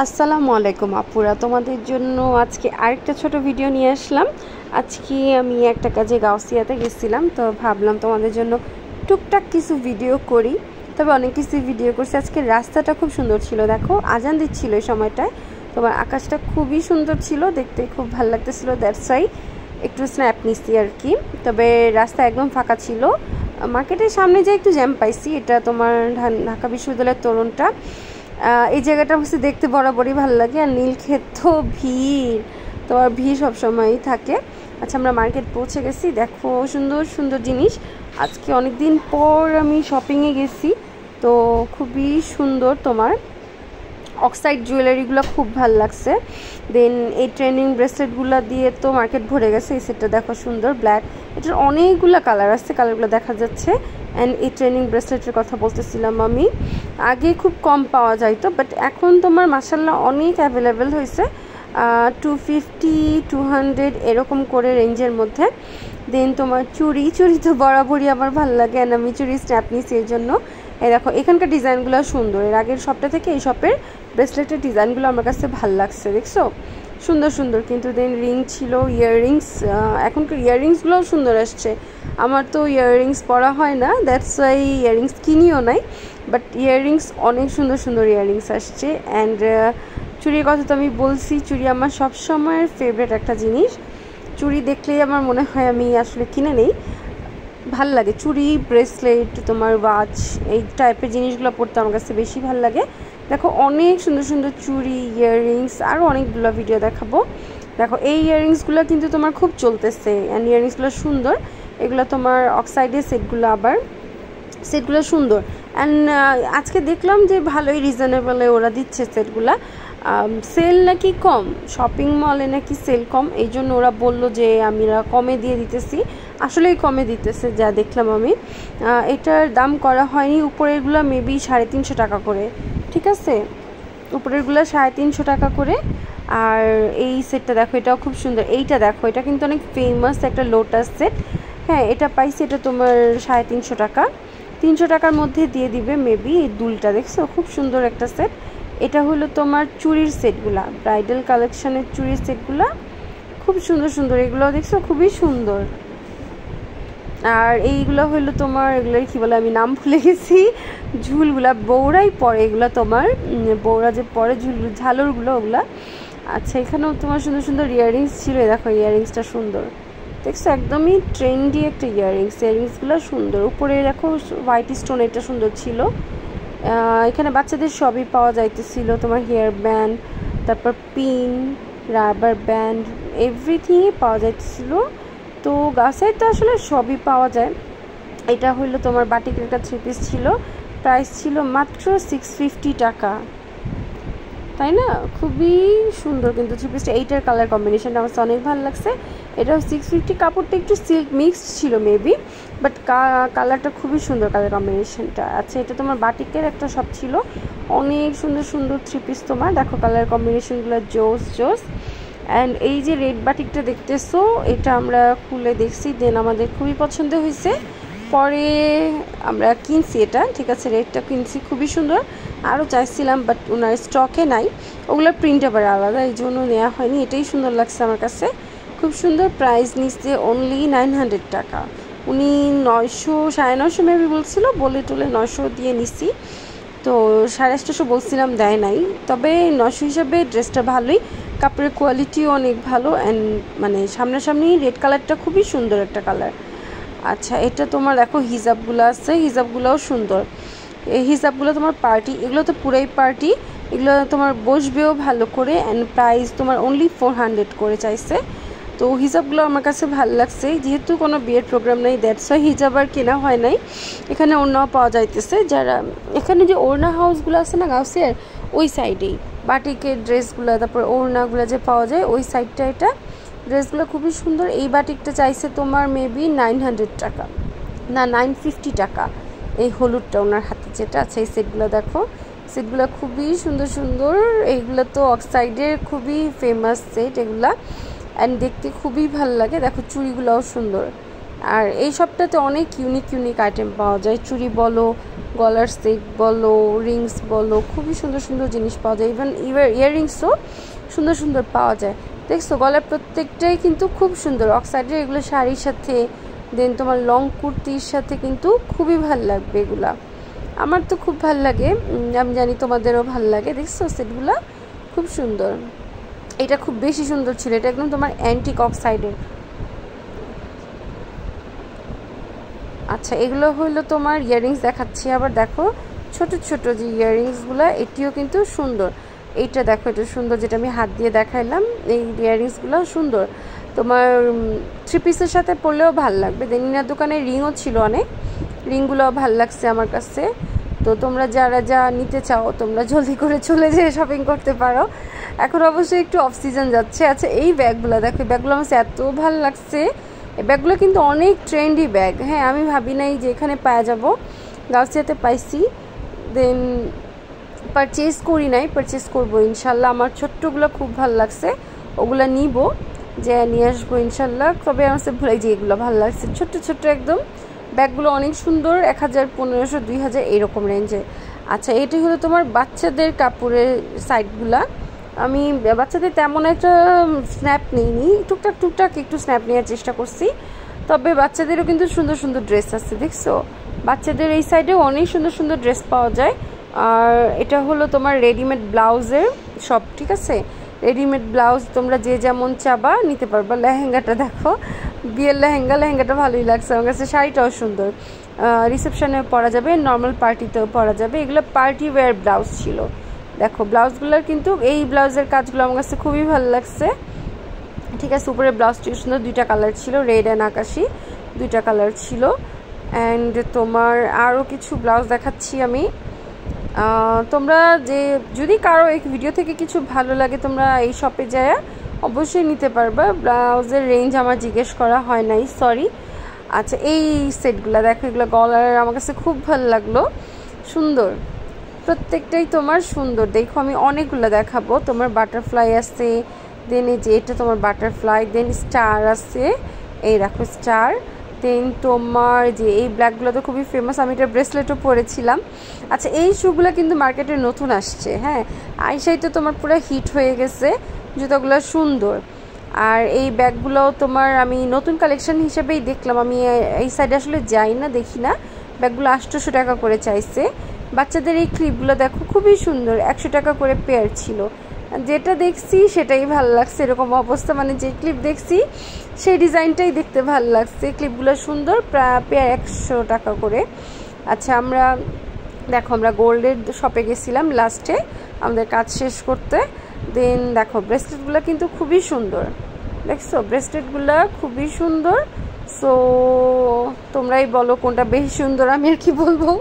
আসসালামু আলাইকুম আপুরা, তোমাদের জন্য আজকে আরেকটা ছোট ভিডিও নিয়ে আসলাম। আজকে আমি একটা কাজে গাউসিয়াতে গেছিলাম, তো ভাবলাম তোমাদের জন্য টুকটাক কিছু ভিডিও করি। তবে অনেক কিছু ভিডিও করছি। আজকে রাস্তাটা খুব সুন্দর ছিল, দেখো আজান দিচ্ছিল এই সময়টায়। তোমার আকাশটা খুবই সুন্দর ছিল, দেখতে খুব ভালো লাগতেছিল, দ্যাটস ওয়াই একটু স্ন্যাপ নিচ্ছি আর কি। তবে রাস্তা একদম ফাঁকা ছিল। মার্কেটের সামনে যে একটু জ্যাম পাইছি, এটা তোমার ঢাকা বিশ্ববিদ্যালয়ের তোরণটা। এই জায়গাটা হচ্ছে দেখতে বরাবরই ভালো লাগে। আর নীলক্ষেত তো ভিড়, তোমার ভিড় সবসময়ই থাকে। আচ্ছা, আমরা মার্কেট পৌঁছে গেছি, দেখো সুন্দর সুন্দর জিনিস। আজকে অনেক দিন পর আমি শপিংয়ে গেছি, তো খুবই সুন্দর। তোমার অক্সাইড জুয়েলারিগুলো খুব ভালো লাগছে। দেন এই ট্রেনিং ব্রেসলেটগুলো দিয়ে তো মার্কেট ভরে গেছে। এই সেটটা দেখো সুন্দর ব্ল্যাক, এটার অনেকগুলো কালার আছে, কালারগুলো দেখা যাচ্ছে। অ্যান্ড এই ট্রেনিং ব্রেসলেটের কথা বলতেছিলাম আমি, আগে খুব কম পাওয়া যাইতো, বাট এখন তোমার মাশাআল্লাহ অনেক অ্যাভেলেবেল হয়েছে। 250 200 এরকম করে রেঞ্জের মধ্যে। দেন তোমার চুড়ি তো বরাবরই আমার ভালো লাগে, অ্যান্ড আমি চুড়ি স্ন্যাপ নিয়েছি এই জন্য। এই দেখো এখানকার ডিজাইনগুলো সুন্দর, এর আগের শপটা থেকে এই শপের ব্রেসলেটের ডিজাইনগুলো আমার কাছে ভালো লাগছে, দেখছো সুন্দর সুন্দর। কিন্তু দেন রিং ছিল, ইয়াররিংস, এখনকার ইয়াররিংসগুলোও সুন্দর আসছে। আমার তো ইয়াররিংস পরা হয় না, দ্যাটস ওয়াই ইয়াররিংস কিনিও নাই, বাট ইয়াররিংস অনেক সুন্দর সুন্দর ইয়াররিংস আসছে। অ্যান্ড চুড়ির কথা তো আমি বলছি, চুড়ি আমার সবসময়ের ফেভারিট একটা জিনিস। চুড়ি দেখলেই আমার মনে হয় আমি আসলে কিনে নেই, ভাল লাগে। চুড়ি, ব্রেসলেট, তোমার ওয়াচ, এই টাইপের জিনিসগুলো পরতে আমার কাছে বেশি ভাল লাগে। দেখো অনেক সুন্দর সুন্দর চুড়ি, ইয়াররিংস, আরও অনেকগুলো ভিডিও দেখাবো। দেখো এই ইয়াররিংসগুলো কিন্তু তোমার খুব চলতেছে, অ্যান্ড ইয়াররিংসগুলো সুন্দর। এগুলো তোমার অক্সাইডের সেটগুলো, আবার সেটগুলো সুন্দর। অ্যান্ড আজকে দেখলাম যে ভালোই রিজনেবলে ওরা দিচ্ছে সেটগুলা। সেল নাকি কম, শপিং মলে নাকি সেল কম, এই জন্য ওরা বললো যে আমরা কমে দিয়ে দিতেছি। আসলেই কমে দিতেছে যা দেখলাম আমি। এটার দাম করা হয়নি, উপরেরগুলো মেবি 350 টাকা করে, ঠিক আছে, উপরেরগুলো 350 টাকা করে। আর এই সেটটা দেখো, এটাও খুব সুন্দর। এইটা দেখো, এটা কিন্তু অনেক ফেমাস একটা লোটাস সেট। হ্যাঁ, এটা পাইছি, এটা তোমার 350 টাকা, 300 টাকার মধ্যে দিয়ে দিবে মেবি। এই দুলটা দেখছো, খুব সুন্দর একটা সেট। এটা হলো তোমার চুড়ির সেটগুলা, ব্রাইডাল কালেকশনের চুড়ির সেটগুলা খুব সুন্দর সুন্দর। এগুলো দেখছো খুবই সুন্দর। আর এইগুলো হলো তোমার, এগুলোর কী বলে আমি নাম ভুলে গেছি, ঝুলগুলা বউরাই পরে, এগুলো তোমার বউরা যে পরে ঝুল, ঝালরগুলো ওগুলা। আচ্ছা, এখানেও তোমার সুন্দর সুন্দর ইয়াররিংস ছিল। দেখো ইয়াররিংসটা সুন্দর, দেখছো একদমই ট্রেন্ডি একটা ইয়াররিংস। ইয়াররিংসগুলো সুন্দর, উপরে দেখো হোয়াইট স্টোন, এটা সুন্দর ছিল। এখানে বাচ্চাদের সবই পাওয়া যাইতেছিল, তোমার হেয়ার ব্যান্ড, তারপর পিন, রাবার ব্যান্ড, এভরিথিংই পাওয়া যাইতেছিল। তো গাছের তো আসলে সবই পাওয়া যায়। এটা হইলো তোমার বাটিকের একটা 3 পিস ছিল, প্রাইস ছিল মাত্র 650 টাকা, তাই না? খুবই সুন্দর কিন্তু 3 পিসটা। এইটার কালার কম্বিনেশনটা আমার অনেক ভালো লাগছে। এটাও 650, কাপড়টা একটু সিল্ক মিক্সড ছিল মেবি, বাট কালারটা খুবই সুন্দর, কালার কম্বিনেশনটা। আচ্ছা, এটা তোমার বাটিকের একটা শপ ছিল, অনেক সুন্দর সুন্দর 3 পিস। তোমার দেখো কালার কম্বিনেশনগুলো জোস জোস। অ্যান্ড এই যে রেড বাটিকটা দেখতেছো, এটা আমরা খুলে দেখছি, দেন আমাদের খুবই পছন্দ হয়েছে, পরে আমরা কিনছি এটা, ঠিক আছে, রেডটা কিনছি, খুবই সুন্দর। আরও চাইছিলাম বাট ওনার স্টকে নাই, ওগুলোর প্রিন্ট আবার আলাদা, এই জন্য নেওয়া হয়নি। এটাই সুন্দর লাগছে আমার কাছে, খুব সুন্দর। প্রাইস নিচ্ছে অনলি 900 টাকা। উনি 900 950 মেবি বলছিল, বলে টলে 900 দিয়ে নিছি। তো 850 বলছিলাম, দেয় নাই। তবে 900 হিসাবে ড্রেসটা ভালোই, কাপড়ের কোয়ালিটিও অনেক ভালো। অ্যান্ড মানে সামনাসামনি রেড কালারটা খুবই সুন্দর একটা কালার। আচ্ছা, এটা তোমার দেখো হিজাবগুলো আছে, হিজাবগুলোও সুন্দর। এই হিজাবগুলো তোমার পার্টি, এগুলো তো পুরাই পার্টি, এগুলো তোমার বসবেও ভালো করে। অ্যান্ড প্রাইস তোমার অনলি 400 করে চাইছে। তো হিজাবগুলো আমার কাছে ভালো লাগছে, যেহেতু কোনো বিয়ের প্রোগ্রাম নেই, দ্যাটস ওয়াই হিজাব আর কেনা হয় নাই। এখানে ওড়নাও পাওয়া যাইতেছে, যারা এখানে যে ওড়না হাউসগুলো আছে না গাউসিয়ার, ওই সাইডেই বাটিকের ড্রেসগুলো, তারপর ওড়নাগুলো যে পাওয়া যায় ওই সাইডটা। এটা ড্রেসগুলো খুবই সুন্দর। এই বাটিকটা চাইছে তোমার মেবি 900 টাকা, না 950 টাকা। এই হলুদটা ওনার হাতে যেটা আছে, এই সেটগুলো দেখো, সেটগুলো খুবই সুন্দর সুন্দর। এইগুলো তো অক্সাইডের খুবই ফেমাস সেট এগুলা, অ্যান্ড দেখতে খুবই ভালো লাগে। দেখো চুড়িগুলোও সুন্দর। আর এই সবটাতে অনেক ইউনিক ইউনিক আইটেম পাওয়া যায়, চুড়ি বলো, গলার সেট বলো, রিংস বলো, খুবই সুন্দর সুন্দর জিনিস পাওয়া যায়। ইভেন ইয়াররিংসও সুন্দর সুন্দর পাওয়া যায়। দেখছো গলার প্রত্যেকটাই কিন্তু খুব সুন্দর। অক্সাইডের এগুলো শাড়ির সাথে, দেন তোমার লং কুর্তির সাথে কিন্তু খুবই ভাল লাগবে এগুলা। আমার তো খুব ভাল লাগে, আমি জানি তোমাদেরও ভাল লাগে। দেখছো সেটগুলা খুব সুন্দর। এটা খুব বেশি সুন্দর ছিল, এটা একদম তোমার অ্যান্টিক অক্সাইডের। আচ্ছা এগুলো হইলো তোমার ইয়াররিংস দেখাচ্ছি। আবার দেখো ছোট ছোট যে ইয়াররিংসগুলো, এটিও কিন্তু সুন্দর। এইটা দেখো, এটা সুন্দর, যেটা আমি হাত দিয়ে দেখাইলাম। এই ইয়াররিংসগুলো সুন্দর, তোমার 3 পিসের সাথে পরলেও ভাল লাগবে। দেনিনার দোকানে রিংও ছিল অনেক, রিংগুলোও ভাল লাগছে আমার কাছে। তো তোমরা যারা যা নিতে চাও তোমরা জলদি করে চলে যেয়ে শপিং করতে পারো। এখন অবশ্যই একটু অফ সিজন যাচ্ছে। আচ্ছা এই ব্যাগগুলো দেখো, এই ব্যাগগুলো আমার এত ভালো লাগছে। এই ব্যাগগুলো কিন্তু অনেক ট্রেন্ডি ব্যাগ। হ্যাঁ আমি ভাবি নাই যে এখানে পাওয়া যাবো, গাউসিয়াতে পাইছি, দেন পারচেজ করি নাই, পারচেজ করবো ইনশাল্লাহ। আমার ছোট্টগুলো খুব ভালো লাগছে, ওগুলো নিব, যে নিয়ে আসবো ইনশাল্লাহ। তবে আমার ভুলাই যে এগুলো ভালো লাগছে, ছোট্ট ছোট্ট একদম ব্যাগগুলো অনেক সুন্দর, 1000, 1500, 2000 এইরকম রেঞ্জে। আচ্ছা এটি হলো তোমার বাচ্চাদের কাপড়ের সাইডগুলা। আমি বাচ্চাদের তেমন একটা স্ন্যাপ নিইনি, টুকটাক টুকটাক একটু স্ন্যাপ নেওয়ার চেষ্টা করছি। তবে বাচ্চাদেরও কিন্তু সুন্দর সুন্দর ড্রেস আছে। দেখছো বাচ্চাদের এই সাইডেও অনেক সুন্দর সুন্দর ড্রেস পাওয়া যায়। আর এটা হলো তোমার রেডিমেড ব্লাউজের সব, ঠিক আছে। রেডিমেড ব্লাউজ তোমরা যে যেমন চাবা নিতে পারবা। লেহেঙ্গাটা দেখো, বিয়ের লেহেঙ্গাটা ভালোই লাগছে আমার কাছে। শাড়িটাও সুন্দর, রিসেপশনে পরা যাবে, নর্মাল পার্টিতেও পরা যাবে। এগুলো পার্টি ওয়্যার ব্লাউজ ছিল। দেখো ব্লাউজগুলোর কিন্তু এই ব্লাউজের কাজগুলো আমার কাছে খুবই ভালো লাগছে, ঠিক আছে। উপরে ব্লাউজটি সুন্দর, 2টা কালার ছিল, রেড অ্যান্ড আকাশি, 2টা কালার ছিল। অ্যান্ড তোমার আরও কিছু ব্লাউজ দেখাচ্ছি আমি। তোমরা যে যদি কারো এই ভিডিও থেকে কিছু ভালো লাগে তোমরা এই শপে যায় অবশ্যই নিতে পারবা। ব্লাউজের রেঞ্জ আমার জিজ্ঞেস করা হয় নাই, সরি। আচ্ছা এই সেটগুলো দেখো, এগুলো গলার আমার কাছে খুব ভালো লাগলো, সুন্দর প্রত্যেকটাই তোমার সুন্দর। দেখো আমি অনেকগুলো দেখাবো। তোমার বাটারফ্লাই আছে, দেন এই যে এটা তোমার বাটারফ্লাই, দেন স্টার আছে, এই দেখো স্টার। দেন তোমার যে এই ব্ল্যাকগুলো তো খুবই ফেমাস, আমি এটা ব্রেসলেটও পরেছিলাম। আচ্ছা এই শুগুলো কিন্তু মার্কেটে নতুন আসছে, হ্যাঁ। আইশাইতে তোমার পুরো হিট হয়ে গেছে, জুতোগুলো সুন্দর। আর এই ব্যাগগুলোও তোমার আমি নতুন কালেকশন হিসেবেই দেখলাম। আমি এই সাইডে আসলে যাই না, দেখি না। ব্যাগগুলো 800 টাকা করে চাইছে। বাচ্চাদের এই ক্লিপগুলো দেখো খুবই সুন্দর, 100 টাকা করে পেয়ার ছিল। যেটা দেখছি সেটাই ভালো লাগছে, এরকম অবস্থা, মানে যে ক্লিপ দেখছি সেই ডিজাইনটাই দেখতে ভালো লাগছে। ক্লিপগুলো সুন্দর, পেয়ার 100 টাকা করে। আচ্ছা আমরা দেখো আমরা গোল্ডের শপে গেছিলাম লাস্টে আমাদের কাজ শেষ করতে। দেন দেখো ব্রেসলেটগুলো কিন্তু খুবই সুন্দর, দেখছো ব্রেসলেটগুলো খুবই সুন্দর। সো তোমরাই বলো কোনটা বেশি সুন্দর, আমি আর কি বলবো।